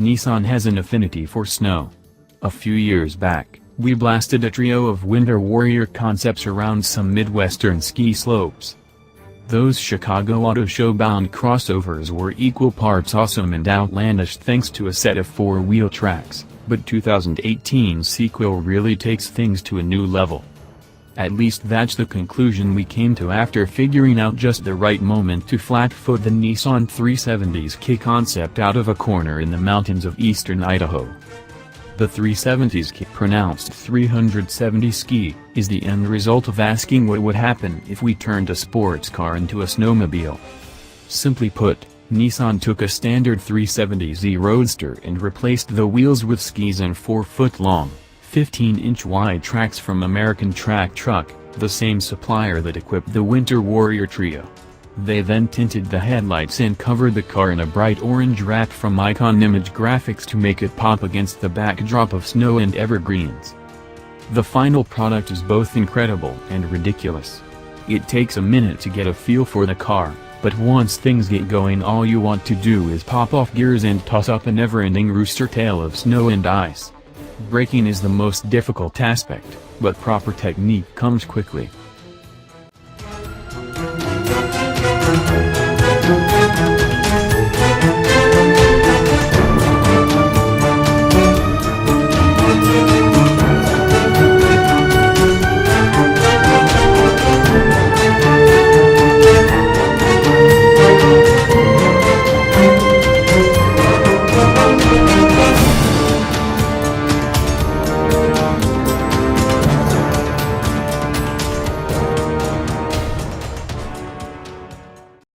Nissan has an affinity for snow. A few years back, we blasted a trio of winter warrior concepts around some Midwestern ski slopes. Those Chicago Auto Show-bound crossovers were equal parts awesome and outlandish thanks to a set of four-wheel tracks, but 2018's sequel really takes things to a new level. At least that's the conclusion we came to after figuring out just the right moment to flat-foot the Nissan 370Zki concept out of a corner in the mountains of Eastern Idaho. The 370Zki, pronounced 370Zki, is the end result of asking what would happen if we turned a sports car into a snowmobile. Simply put, Nissan took a standard 370Z Roadster and replaced the wheels with skis and 4-foot-long, 15-inch wide tracks from American Track Truck, the same supplier that equipped the Winter Warrior trio. They then tinted the headlights and covered the car in a bright orange wrap from Icon Image Graphics to make it pop against the backdrop of snow and evergreens. The final product is both incredible and ridiculous. It takes a minute to get a feel for the car, but once things get going all you want to do is pop off gears and toss up a never-ending rooster tail of snow and ice. Braking is the most difficult aspect, but proper technique comes quickly.